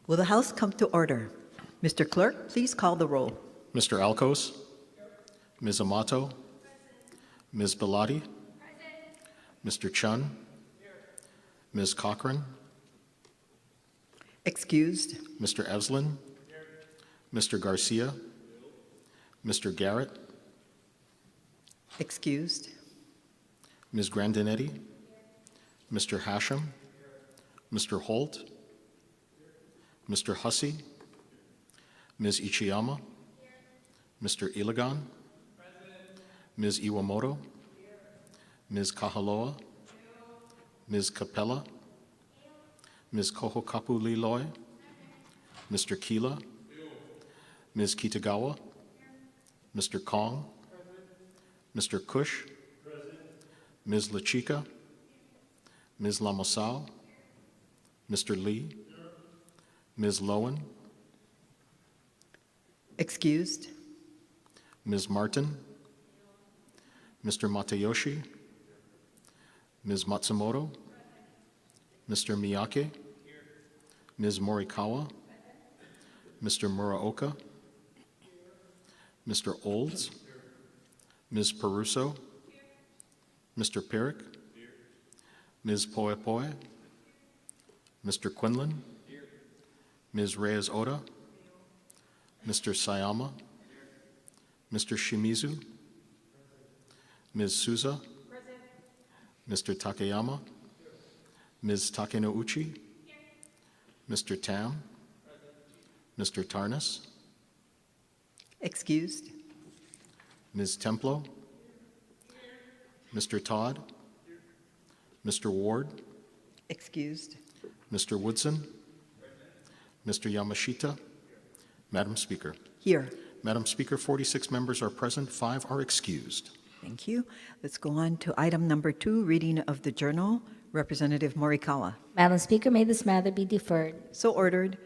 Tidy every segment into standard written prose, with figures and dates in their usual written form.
Will the House come to order? Mr. Clerk, please call the roll. Mr. Alcos? Ms. Amato? Ms. Bellotti? Mr. Chun? Ms. Cochran? Excused. Mr. Evslin? Mr. Garcia? Mr. Garrett? Excused. Ms. Grandinetti? Mr. Hashem? Mr. Holt? Mr. Hussey? Ms. Ichiyama? Mr. Iligan? Ms. Iwamoto? Ms. Kahaloa? Ms. Capella? Ms. Kohokapu Liloy? Mr. Kila? Ms. Kitagawa? Mr. Kong? Mr. Kush? Ms. Lachika? Ms. Lamasau? Mr. Lee? Ms. Lowen? Excused. Ms. Martin? Mr. Matayoshi? Ms. Matsumoto? Mr. Miyake? Ms. Morikawa? Mr. Muraoka? Mr. Olds? Ms. Peruso? Mr. Pirrick? Ms. Poepoe? Mr. Quinlan? Ms. Reyes Oda? Mr. Sayama? Mr. Shimizu? Ms. Souza? Mr. Takeyama? Ms. Takenouchi? Mr. Tam? Mr. Tarnas? Excused. Ms. Templo? Mr. Todd? Mr. Ward? Excused. Mr. Woodson? Mr. Yamashita? Madam Speaker. Here. Madam Speaker, 46 members are present, 5 are excused. Thank you. Let's go on to item number 2, reading of the journal. Representative Morikawa. Madam Speaker, may this matter be deferred. So ordered.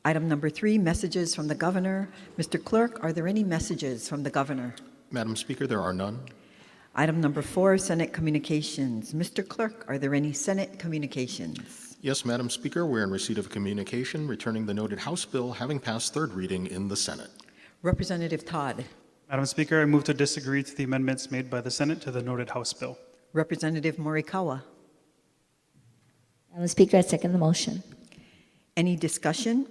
Item number 3, messages from the governor. Mr. Clerk, are there any messages from the governor? Madam Speaker, there are none. Item number 4, Senate communications. Mr. Clerk, are there any Senate communications? Yes, Madam Speaker, we're in receipt of a communication returning the noted House bill having passed third reading in the Senate. Representative Todd. Madam Speaker, I move to disagree to the amendments made by the Senate to the noted House bill. Representative Morikawa. Madam Speaker, I second the motion. Any discussion?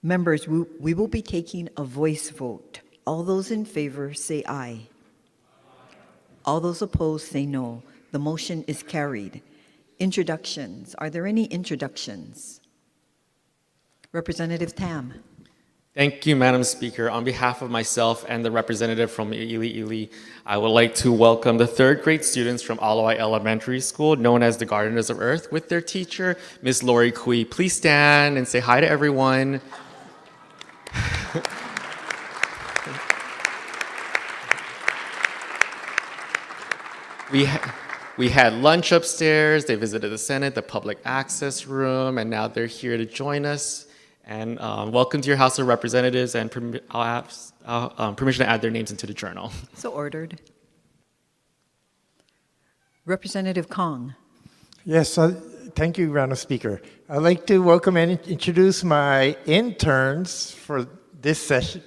Members, we will be taking a voice vote. All those in favor say aye. All those opposed say no. The motion is carried. Introductions. Are there any introductions? Representative Tam. Thank you, Madam Speaker. On behalf of myself and the representative from Ili, I would like to welcome the third grade students from Alawai Elementary School, known as the Gardeners of Earth, with their teacher, Ms. Lori Kui. Please stand and say hi to everyone. We had lunch upstairs. They visited the Senate, the public access room, and now they're here to join us. And welcome to your House of Representatives, and I'll have permission to add their names into the journal. So ordered. Representative Kong. Yes, thank you, Madam Speaker. I'd like to welcome and introduce my interns for this session.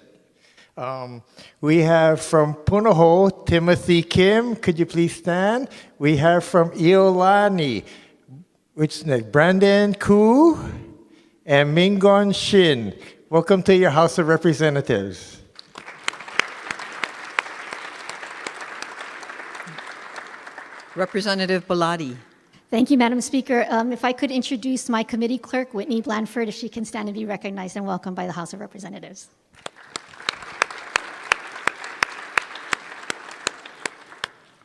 We have from Punahou, Timothy Kim. Could you please stand? We have from Iolani, which is next? Brandon Koo and Mingon Shin. Welcome to your House of Representatives. Representative Bellotti. Thank you, Madam Speaker. If I could introduce my committee clerk, Whitney Blanford, if she can stand and be recognized and welcomed by the House of Representatives.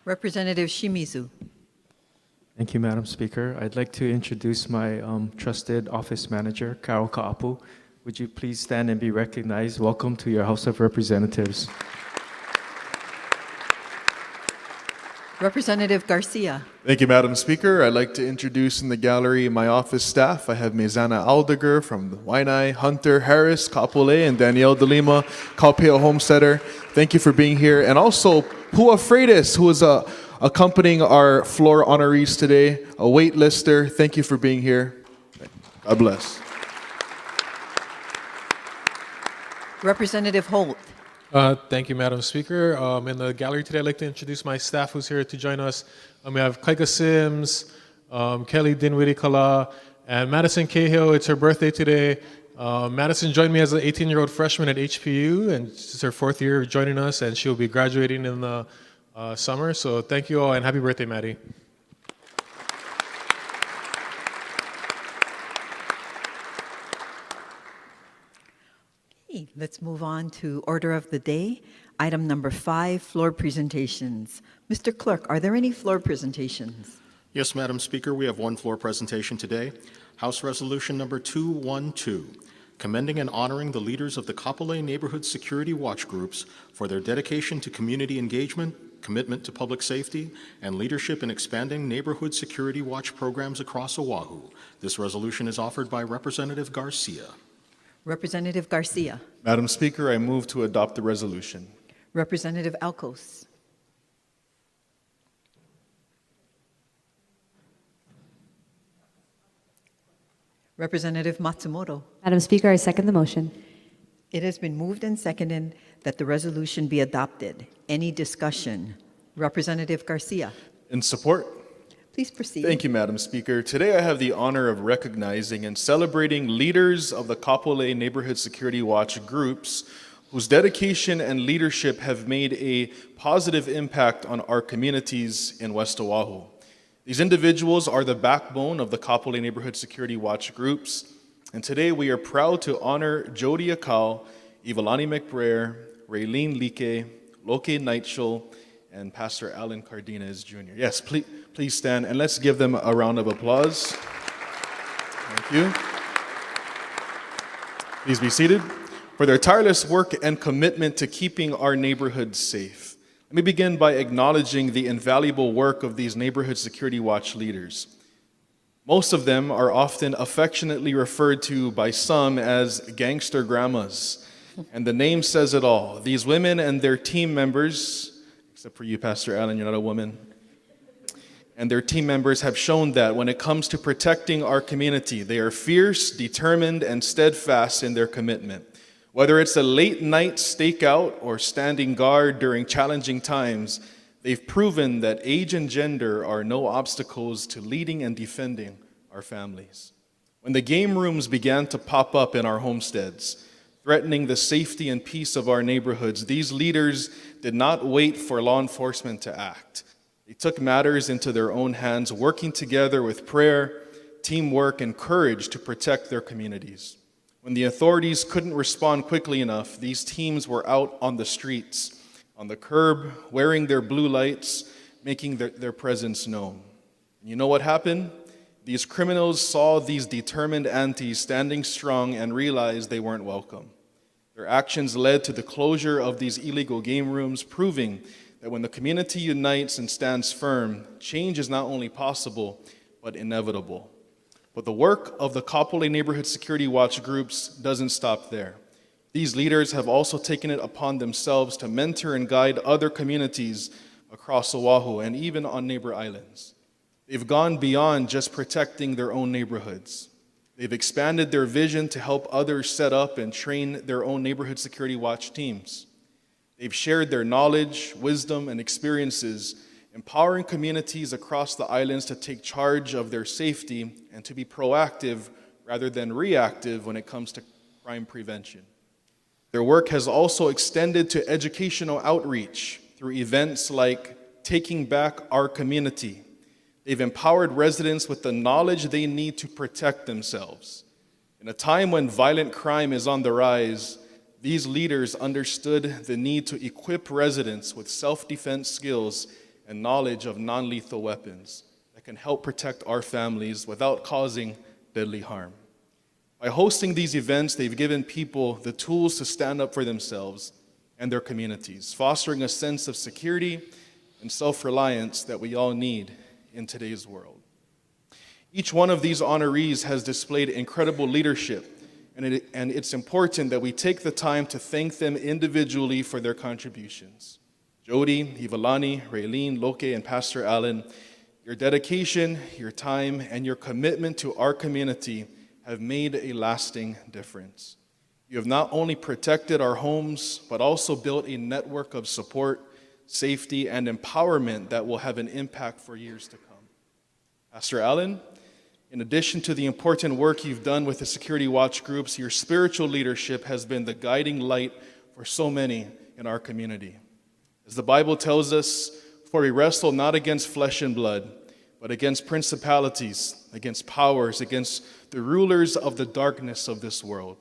Representative Shimizu. Thank you, Madam Speaker. I'd like to introduce my trusted office manager, Carol Kaapu. Would you please stand and be recognized? Welcome to your House of Representatives. Representative Garcia. Thank you, Madam Speaker. I'd like to introduce in the gallery my office staff. I have Mizana Aldegar from the Waianae, Hunter Harris, Kapole, and Danielle De Lima, Kaupea Homesteader. Thank you for being here. And also, Pua Freitas, who is accompanying our floor honorees today, a waitlister. Thank you for being here. God bless. Representative Holt. Thank you, Madam Speaker. In the gallery today, I'd like to introduce my staff who's here to join us. We have Kaika Sims, Kelly Dinwiddie Kala, and Madison Cahill. It's her birthday today. Madison joined me as an 18-year-old freshman at HPU, and this is her 4th year joining us, and she'll be graduating in the summer. So thank you all, and happy birthday, Maddie. Okay, let's move on to order of the day. Item number 5, floor presentations. Mr. Clerk, are there any floor presentations? Yes, Madam Speaker, we have one floor presentation today. House Resolution number 212, commending and honoring the leaders of the Kapolei Neighborhood Security Watch Groups for their dedication to community engagement, commitment to public safety, and leadership in expanding neighborhood security watch programs across Oahu. This resolution is offered by Representative Garcia. Representative Garcia. Madam Speaker, I move to adopt the resolution. Representative Alcos. Representative Matsumoto. Madam Speaker, I second the motion. It has been moved and seconded that the resolution be adopted. Any discussion? Representative Garcia. In support. Please proceed. Thank you, Madam Speaker. Today I have the honor of recognizing and celebrating leaders of the Kapolei Neighborhood Security Watch groups whose dedication and leadership have made a positive impact on our communities in West Oahu. These individuals are the backbone of the Kapolei Neighborhood Security Watch groups, and today we are proud to honor Jody Akal, Ivalani McBrayer, Raylene Like, Loke Nightshall, and Pastor Alan Cardenas Jr. Yes, please stand and let's give them a round of applause. Thank you. Please be seated. For their tireless work and commitment to keeping our neighborhoods safe. Let me begin by acknowledging the invaluable work of these neighborhood security watch leaders. Most of them are often affectionately referred to by some as gangster grandmas, and the name says it all. These women and their team members, except for you, Pastor Allen, you're not a woman, and their team members have shown that when it comes to protecting our community, they are fierce, determined, and steadfast in their commitment. Whether it's a late night stakeout or standing guard during challenging times, they've proven that age and gender are no obstacles to leading and defending our families. When the game rooms began to pop up in our homesteads, threatening the safety and peace of our neighborhoods, these leaders did not wait for law enforcement to act. They took matters into their own hands, working together with prayer, teamwork, and courage to protect their communities. When the authorities couldn't respond quickly enough, these teams were out on the streets, on the curb, wearing their blue lights, making their presence known. And you know what happened? These criminals saw these determined aunties standing strong and realized they weren't welcome. Their actions led to the closure of these illegal game rooms, proving that when the community unites and stands firm, change is not only possible, but inevitable. But the work of the Kapolei Neighborhood Security Watch groups doesn't stop there. These leaders have also taken it upon themselves to mentor and guide other communities across Oahu and even on neighbor islands. They've gone beyond just protecting their own neighborhoods. They've expanded their vision to help others set up and train their own neighborhood security watch teams. They've shared their knowledge, wisdom, and experiences, empowering communities across the islands to take charge of their safety and to be proactive rather than reactive when it comes to crime prevention. Their work has also extended to educational outreach through events like Taking Back Our Community. They've empowered residents with the knowledge they need to protect themselves. In a time when violent crime is on the rise, these leaders understood the need to equip residents with self-defense skills and knowledge of non-lethal weapons that can help protect our families without causing deadly harm. By hosting these events, they've given people the tools to stand up for themselves and their communities, fostering a sense of security and self-reliance that we all need in today's world. Each one of these honorees has displayed incredible leadership, and it's important that we take the time to thank them individually for their contributions. Jody, Ivalani, Raylene, Loke, and Pastor Allen, your dedication, your time, and your commitment to our community have made a lasting difference. You have not only protected our homes, but also built a network of support, safety, and empowerment that will have an impact for years to come. Pastor Allen, in addition to the important work you've done with the security watch groups, your spiritual leadership has been the guiding light for so many in our community. As the Bible tells us, for we wrestle not against flesh and blood, but against principalities, against powers, against the rulers of the darkness of this world.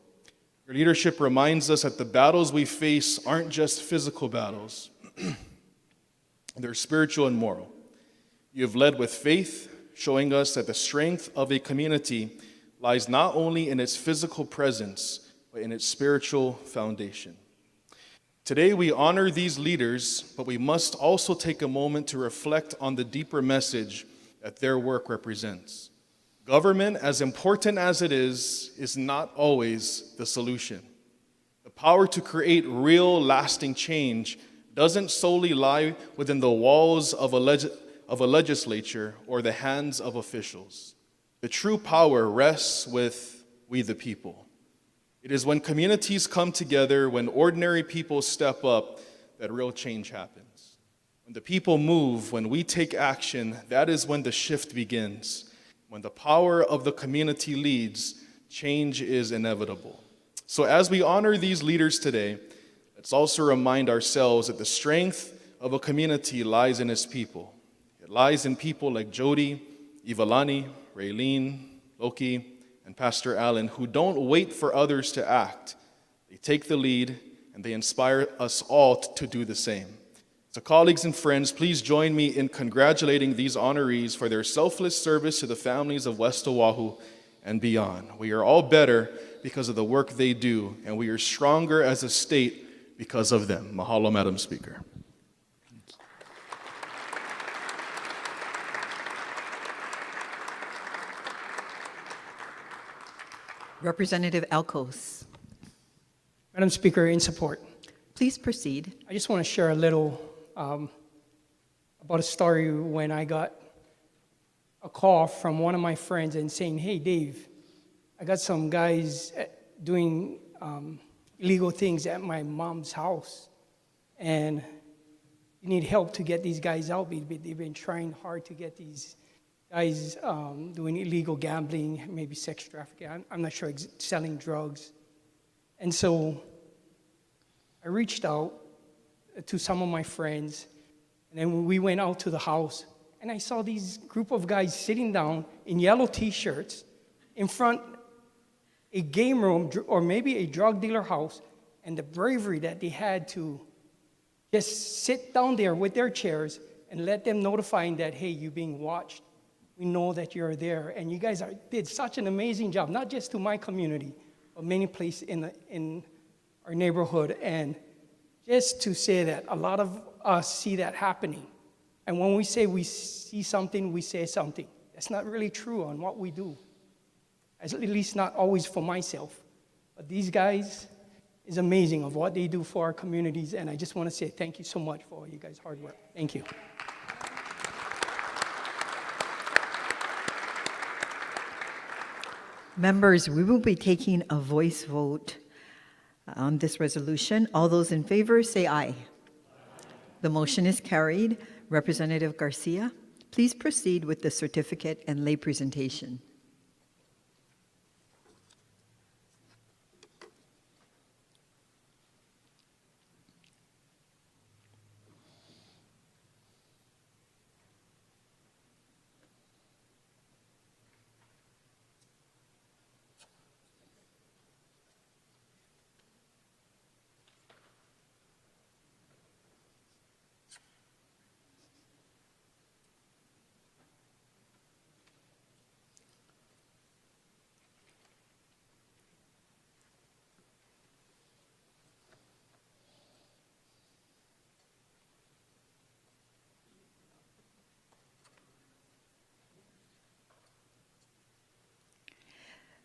Your leadership reminds us that the battles we face aren't just physical battles. They're spiritual and moral. You have led with faith, showing us that the strength of a community lies not only in its physical presence, but in its spiritual foundation. Today, we honor these leaders, but we must also take a moment to reflect on the deeper message that their work represents. Government, as important as it is not always the solution. The power to create real, lasting change doesn't solely lie within the walls of a legislature or the hands of officials. The true power rests with we the people. It is when communities come together, when ordinary people step up, that real change happens. When the people move, when we take action, that is when the shift begins. When the power of the community leads, change is inevitable. So as we honor these leaders today, let's also remind ourselves that the strength of a community lies in its people. It lies in people like Jody, Ivalani, Raylene, Loki, and Pastor Allen, who don't wait for others to act. They take the lead, and they inspire us all to do the same. So colleagues and friends, please join me in congratulating these honorees for their selfless service to the families of West Oahu and beyond. We are all better because of the work they do, and we are stronger as a state because of them. Mahalo, Madam Speaker. Representative Alcos, Madam Speaker, in support. please proceed. I just want to share a little about a story when I got a call from one of my friends and saying, hey, Dave, I got some guys doing illegal things at my mom's house, and you need help to get these guys out. They've been trying hard to get these guys doing illegal gambling, maybe sex trafficking, I'm not sure, selling drugs. And so I reached out to some of my friends, and then we went out to the house, and I saw these group of guys sitting down in yellow t-shirts in front a game room or maybe a drug dealer house, and the bravery that they had to just sit down there with their chairs and let them notifying that, hey, you're being watched. We know that you're there, and you guys did such an amazing job, not just to my community, but many places in our neighborhood. And just to say that a lot of us see that happening. And when we say we see something, we say something. That's not really true on what we do, at least not always for myself. But these guys is amazing of what they do for our communities, and I just want to say thank you so much for all you guys' hard work. Thank you. Members, we will be taking a voice vote on this resolution. All those in favor say aye. The motion is carried. Representative Garcia, please proceed with the certificate and lay presentation.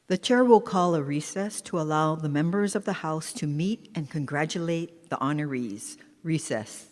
The chair will call a recess to allow the members of the House to meet and congratulate the honorees. Recess.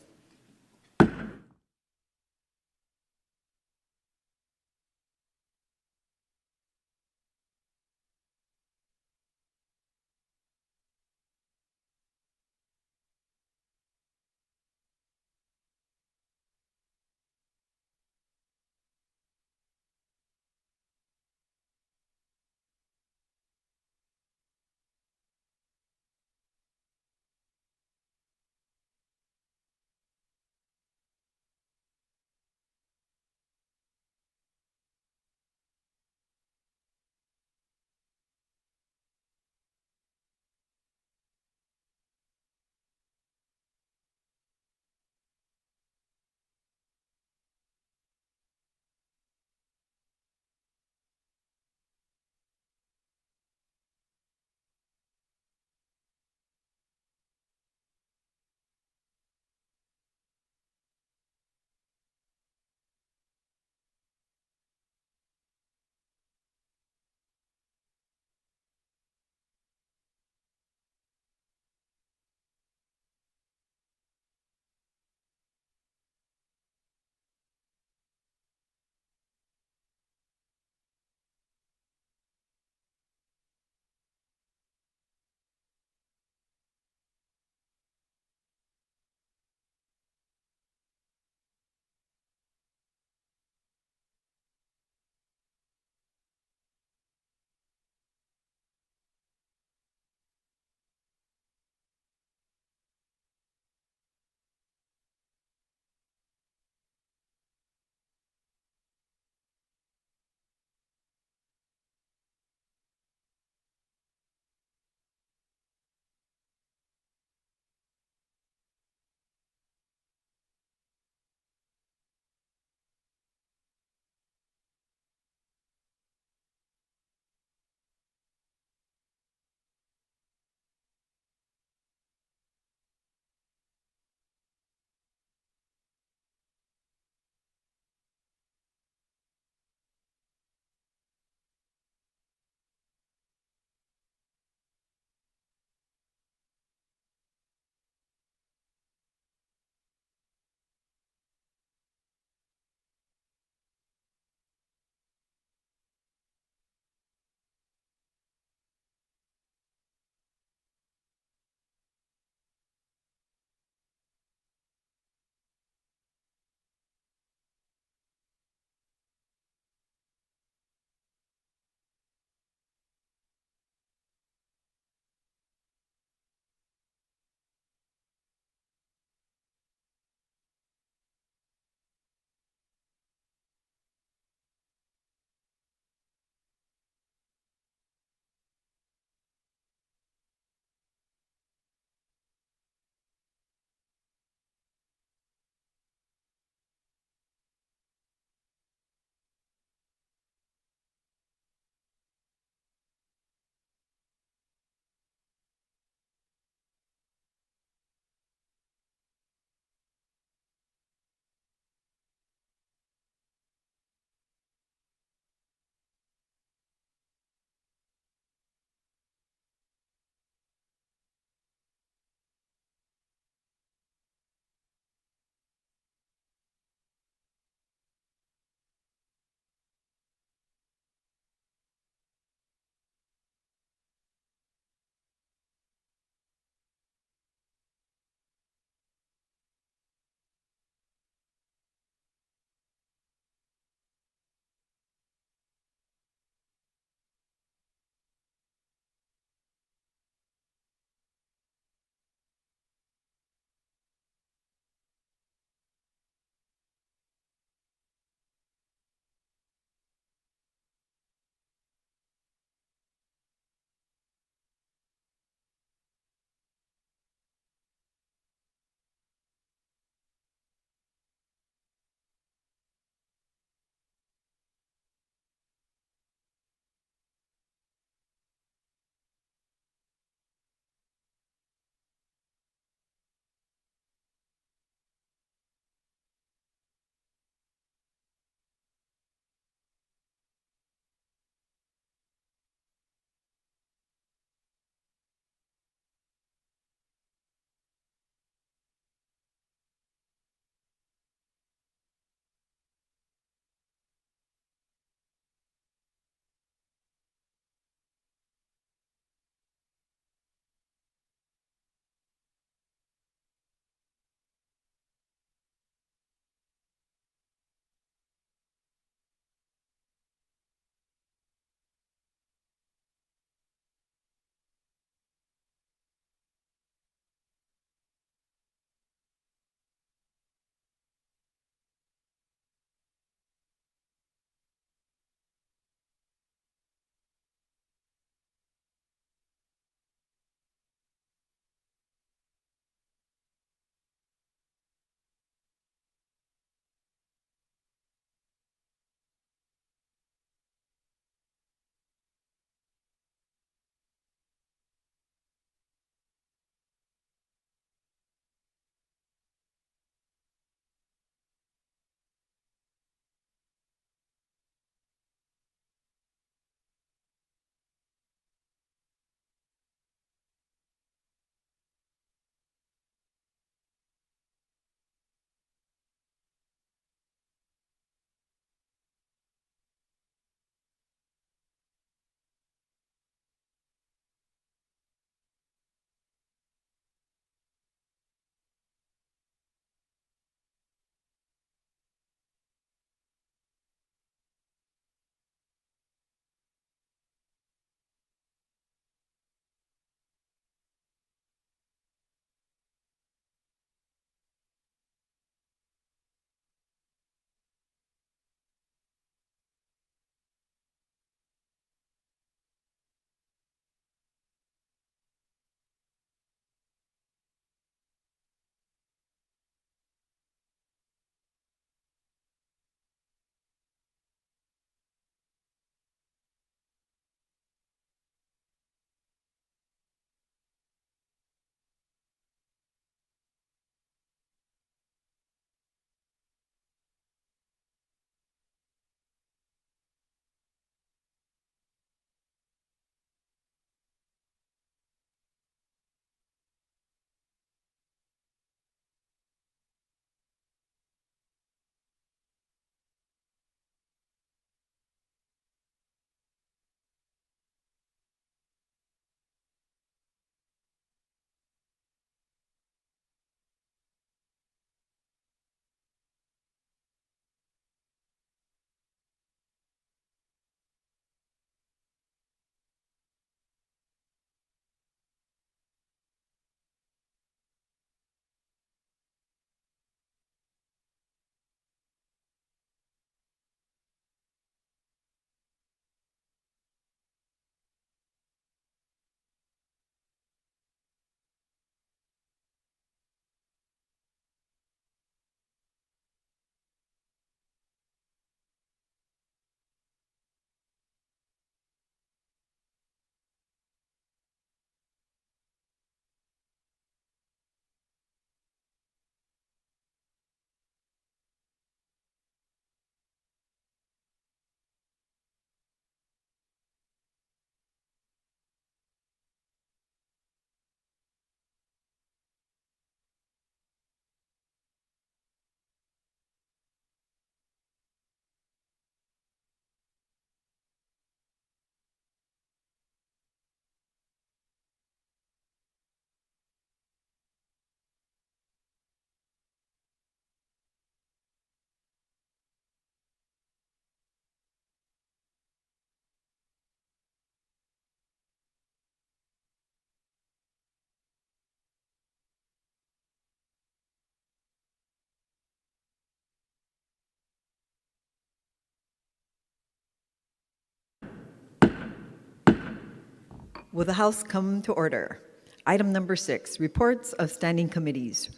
Will the House come to order? Item number 6, reports of standing committees.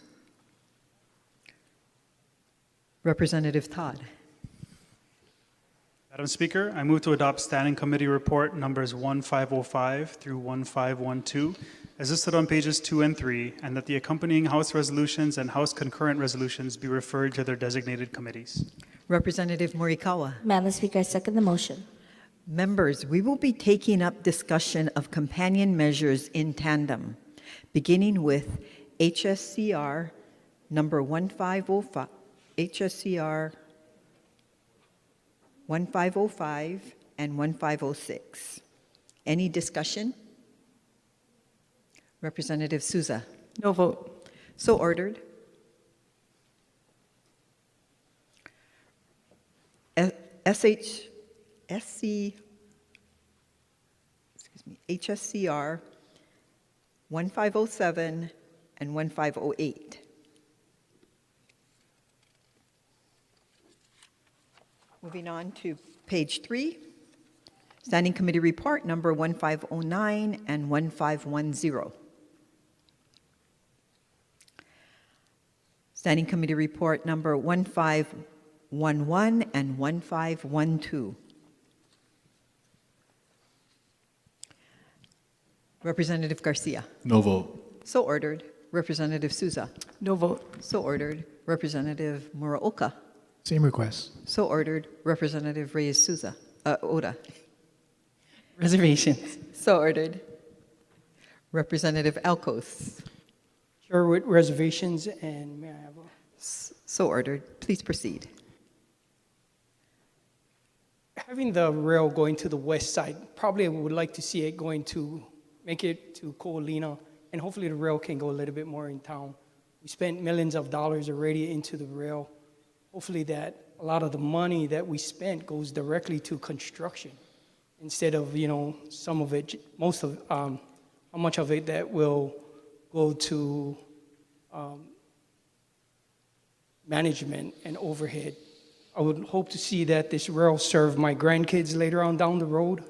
Representative Todd. Madam Speaker, I move to adopt Standing Committee Report numbers 1505 through 1512 as listed on pages 2 and 3, and that the accompanying House resolutions and House concurrent resolutions be referred to their designated committees. Representative Morikawa. Madam Speaker, I second the motion. Members, we will be taking up discussion of companion measures in tandem, beginning with HSCR number 1505, HSCR 1505 and 1506. Any discussion? Representative Souza. No vote. So ordered. HSCR 1507 and 1508. Moving on to page 3, Standing Committee Report number 1509 and 1510. Standing Committee Report number 1511 and 1512. Representative Garcia. No vote. So ordered. Representative Souza. No vote. So ordered. Representative Muraoka. Same request. So ordered. Representative Reyes Souza. Oda. Reservations. So ordered. Representative Alcos. Sure, with reservations, and may I have a... So ordered. Please proceed. Having the rail going to the west side, probably would like to see it going to, make it to Coalina, and hopefully the rail can go a little bit more in town. We spent millions of dollars already into the rail. Hopefully that a lot of the money that we spent goes directly to construction instead of, some of it, most of, how much of it that will go to management and overhead. I would hope to see that this rail serve my grandkids later on down the road.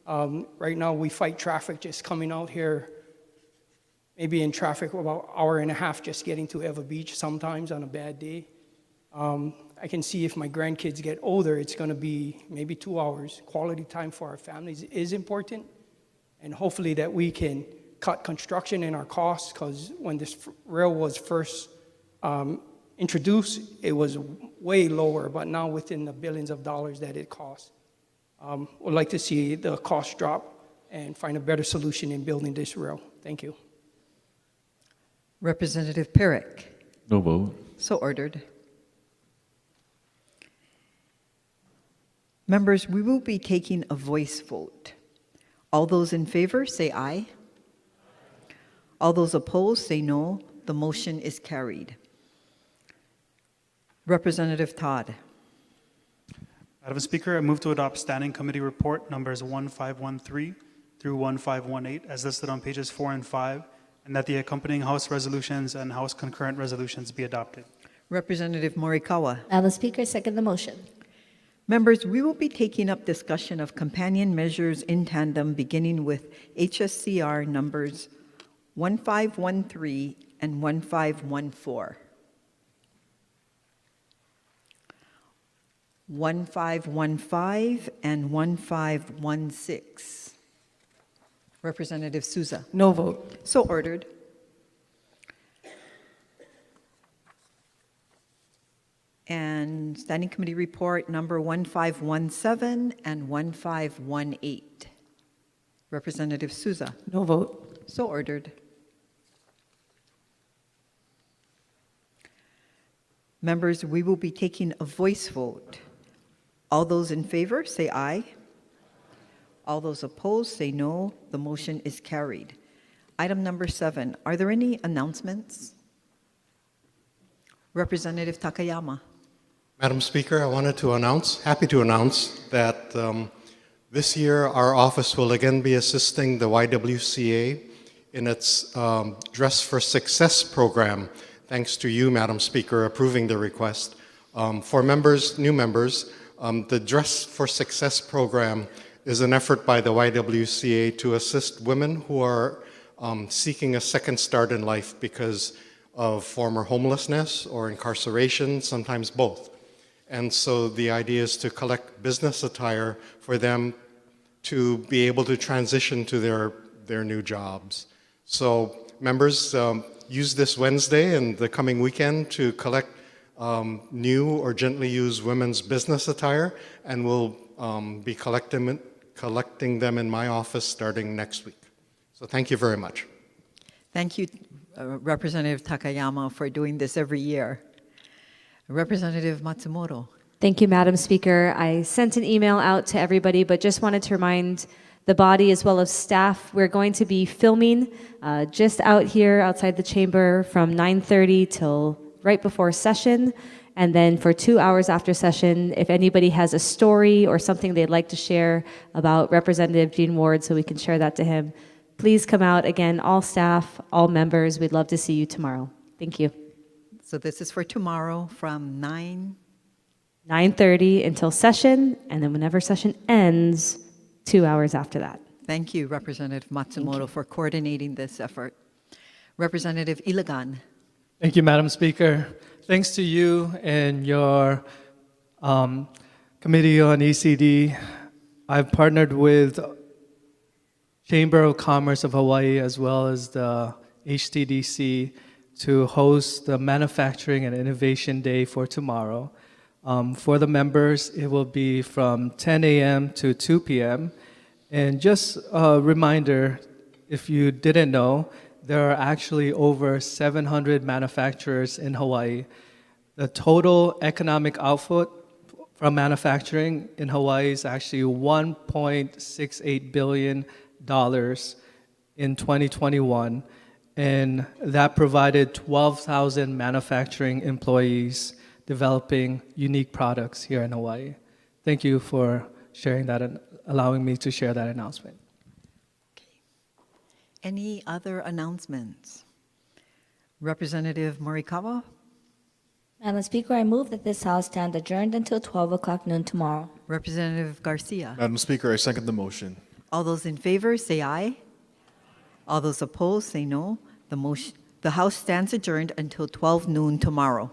Right now we fight traffic just coming out here, maybe in traffic about an hour and a half just getting to Eva Beach sometimes on a bad day. I can see if my grandkids get older, it's going to be maybe 2 hours. Quality time for our families is important, and hopefully that we can cut construction in our costs, because when this rail was first introduced, it was way lower, but now within the billions of dollars that it costs. Would like to see the cost drop and find a better solution in building this rail. Thank you. Representative Perrick. No vote. So ordered. Members, we will be taking a voice vote. All those in favor, say aye. All those opposed, say no. The motion is carried. Representative Todd. Madam Speaker, I move to adopt Standing Committee Report numbers 1513 through 1518 as listed on pages 4 and 5, and that the accompanying House resolutions and House concurrent resolutions be adopted. Representative Morikawa. Madam Speaker, I second the motion. Members, we will be taking up discussion of companion measures in tandem, beginning with HSCR numbers 1513 and 1514. 1515 and 1516. Representative Souza. No vote. So ordered. And Standing Committee Report number 1517 and 1518. Representative Souza. No vote. So ordered. Members, we will be taking a voice vote. All those in favor, say aye. All those opposed, say no. The motion is carried. Item number 7, are there any announcements? Representative Takayama. Madam Speaker, I wanted to happy to announce that this year our office will again be assisting the YWCA in its Dress for Success program, thanks to you, Madam Speaker, approving the request. For members, new members, the Dress for Success program is an effort by the YWCA to assist women who are seeking a second start in life because of former homelessness or incarceration, sometimes both. And so the idea is to collect business attire for them to be able to transition to their new jobs. So members, use this Wednesday and the coming weekend to collect new or gently used women's business attire, and we'll be collecting them in my office starting next week. So thank you very much. Thank you, Representative Takayama, for doing this every year. Representative Matsumoto. Thank you, Madam Speaker. I sent an email out to everybody, but just wanted to remind the body as well as staff, we're going to be filming just out here outside the chamber from 9:30 till right before session. And then for 2 hours after session, if anybody has a story or something they'd like to share about Representative Gene Ward so we can share that to him, please come out. Again, all staff, all members, we'd love to see you tomorrow. Thank you. So this is for tomorrow from 9:30 until session, and then whenever session ends, 2 hours after that. Thank you, Representative Matsumoto, for coordinating this effort. Representative Ilagan. Thank you, Madam Speaker. Thanks to you and your Committee on ECD, I've partnered with Chamber of Commerce of Hawaii as well as the HTDC to host the Manufacturing and Innovation Day for tomorrow. For the members, it will be from 10 a.m. to 2 p.m. And just a reminder, if you didn't know, there are actually over 700 manufacturers in Hawaii. The total economic output from manufacturing in Hawaii is actually $1.68 billion in 2021, and that provided 12,000 manufacturing employees developing unique products here in Hawaii. Thank you for sharing that and allowing me to share that announcement. Any other announcements? Representative Morikawa. Madam Speaker, I move that this House stand adjourned until 12 o'clock noon tomorrow. Representative Garcia. Madam Speaker, I second the motion. All those in favor say aye. All those opposed say no. The House stands adjourned until 12 noon tomorrow.